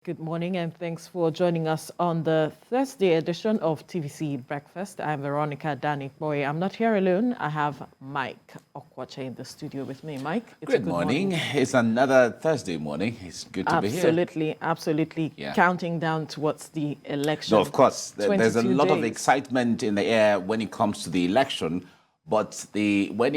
Good morning and thanks for joining us on the Thursday edition of TVC Breakfast. I'm Veronica Dan-Ikpoyi. I'm not here alone. I have Mike Okwoche in the studio with me. Mike, it's good morning. It's another Thursday morning. It's good to be here. Absolutely. Yeah. Counting down towards the election. No, of course. There's a lot of excitement in the air when it comes to the election. But when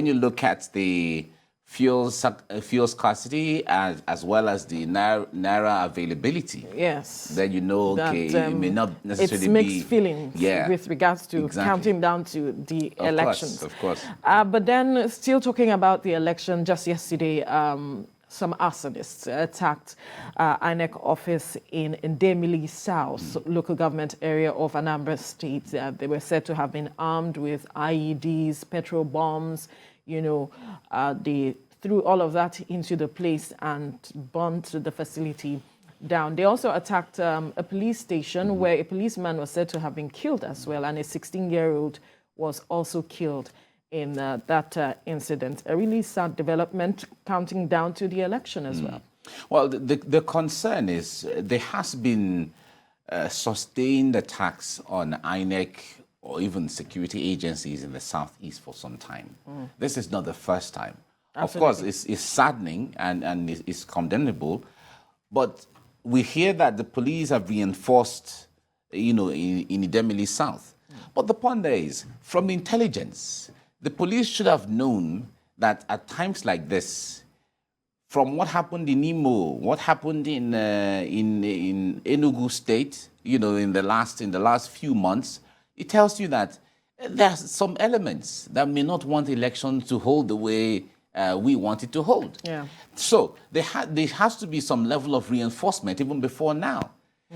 you look at the fuel scarcity as well as the naira availability. Yes. Then you know, okay, it may not necessarily it's mixed feelings with regards to counting down to the elections. Of course. But then still talking about the election, just yesterday, some arsonists attacked INEC office in Ndemili South, local government area of Anambra State. They were said to have been armed with IEDs, petrol bombs. They threw all of that into the place and burnt the facility down. They also attacked a police station where a policeman was said to have been killed as well, and a 16-year-old was also killed in that incident. A really sad development, counting down to the election as well. Well, the concern is there has been sustained attacks on INEC or even security agencies in the southeast for some time. This is not the first time. Absolutely. Of course, it's saddening and it's condemnable, but we hear that the police have reinforced, in Ndemili South. But the point there is, from the intelligence, the police should have known that at times like this, from what happened in Imo, what happened in Enugu State, in the last few months, it tells you that there are some elements that may not want elections to hold the way we want it to hold. Yeah. So there has to be some level of reinforcement even before now.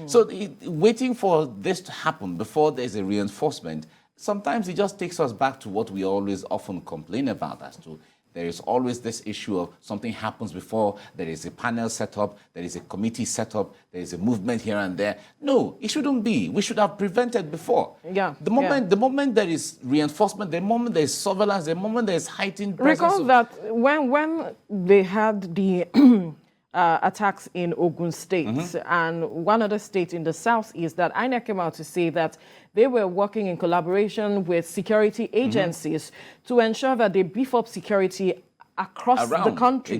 So waiting for this to happen before there's a reinforcement, sometimes it just takes us back to what we always often complain about as to there is always this issue of something happens before there is a panel set up, there is a committee set up, there is a movement here and there. No, it shouldn't be. We should have prevented before. Yeah. The moment there is reinforcement, the moment there is surveillance, the moment there is heightened presence. Recall that when they had the attacks in Ogun State and one other state in the southeast, that INEC came out to say that they were working in collaboration with security agencies to ensure that they beef up security across the country,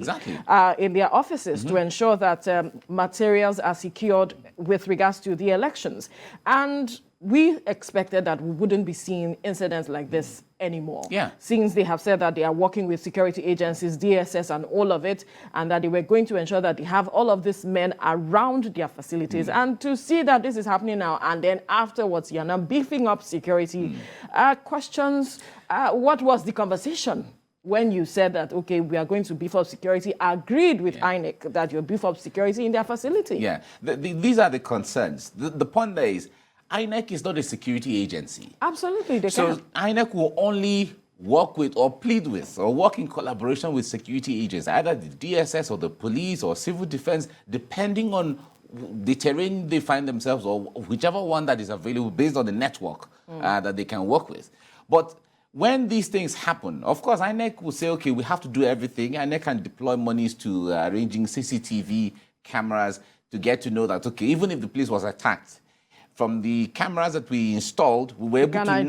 in their offices, to ensure that materials are secured with regards to the elections. And we expected that we wouldn't be seeing incidents like this anymore. Yeah. Since they have said that they are working with security agencies, DSS and all of it, and that they were going to ensure that they have all of these men around their facilities. And to see that this is happening now, and then afterwards you're now beefing up security, questions, what was the conversation? When you said that, okay, we are going to beef up security, agreed with INEC that you'll beef up security in their facility. Yeah, these are the concerns. The point there is, INEC is not a security agency. Absolutely, so INEC will only work with or plead with or work in collaboration with security agents, either the DSS or the police or civil defense, depending on the terrain they find themselves or whichever one that is available based on the network that they can work with. But when these things happen, of course, INEC will say, okay, we have to do everything. INEC can deploy monies to arranging CCTV cameras to get to know that, okay, even if the place was attacked, from the cameras that we installed, we were able to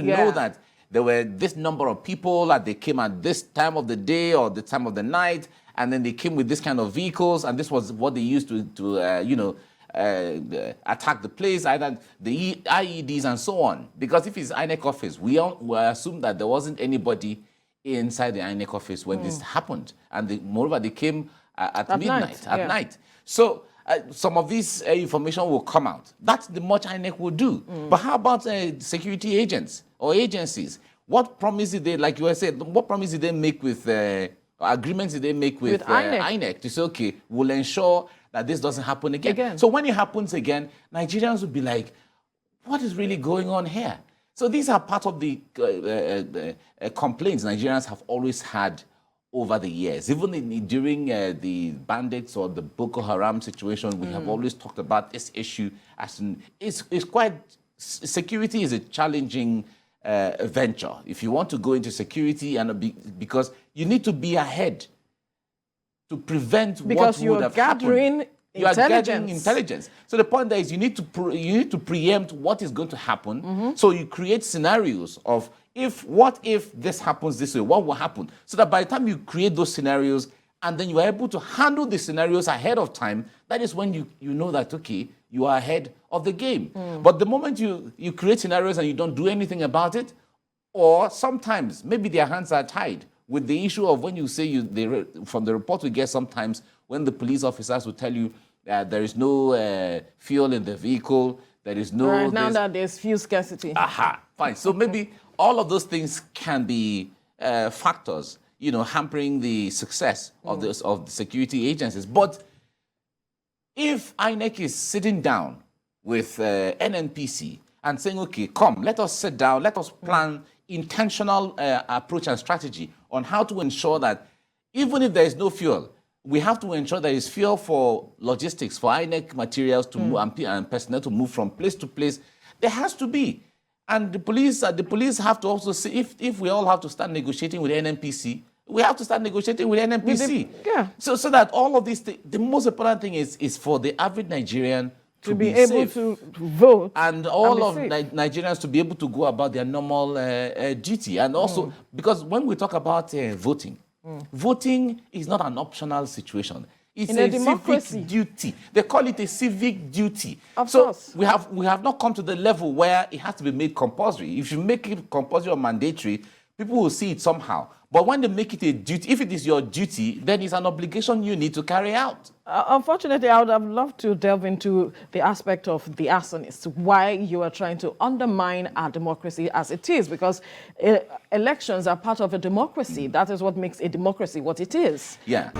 know that there were this number of people that they came at this time of the day or the time of the night, and then they came with this kind of vehicles, and this was what they used to attack the place, either the IEDs and so on. Because if it's INEC office, we assume that there wasn't anybody inside the INEC office when this happened, and moreover, they came at midnight, at night. So some of this information will come out. That's the much INEC will do. But how about security agents or agencies? What promise did they, like you were saying, what promise did they make with, agreements did they make with INEC to say, okay, we'll ensure that this doesn't happen again. So when it happens again, Nigerians will be like, what is really going on here? So these are part of the complaints Nigerians have always had over the years. Even during the bandits or the Boko Haram situation, we have always talked about this issue as it's quite, security is a challenging venture. If you want to go into security, because you need to be ahead to prevent what would have happened. Because you're gathering You are getting intelligence. So the point there is you need to preempt what is going to happen. So you create scenarios of what if this happens this way, what will happen? So that by the time you create those scenarios and then you are able to handle the scenarios ahead of time, that is when you know that, okay, you are ahead of the game. But the moment you create scenarios and you don't do anything about it, or sometimes maybe their hands are tied with the issue of when you say from the report we get sometimes when the police officers will tell you that there is no fuel in the vehicle, there is no... Right, now that there's fuel scarcity. Aha, fine. So maybe all of those things can be factors, hampering the success of the security agencies. But if INEC is sitting down with NNPC and saying, okay, come, let us sit down, let us plan intentional approach and strategy on how to ensure that even if there is no fuel, we have to ensure there is fuel for logistics, for INEC materials to move and personnel to move from place to place. There has to be. And the police have to also see, if we all have to start negotiating with NNPC, we have to start negotiating with NNPC. So that all of these things, the most important thing is for the average Nigerian to be able safe, to vote. And all of Nigerians to be able to go about their normal duty. And also, because when we talk about voting, voting is not an optional situation. It's a civic duty. They call it a civic duty. Of course. We have not come to the level where it has to be made compulsory. If you make it compulsory or mandatory, people will see it somehow. But when they make it a duty, if it is your duty, then it's an obligation you need to carry out. Unfortunately, I would have loved to delve into the aspect of the arsonists, why you are trying to undermine our democracy as it is, because elections are part of a democracy. That is what makes a democracy what it is. Yeah.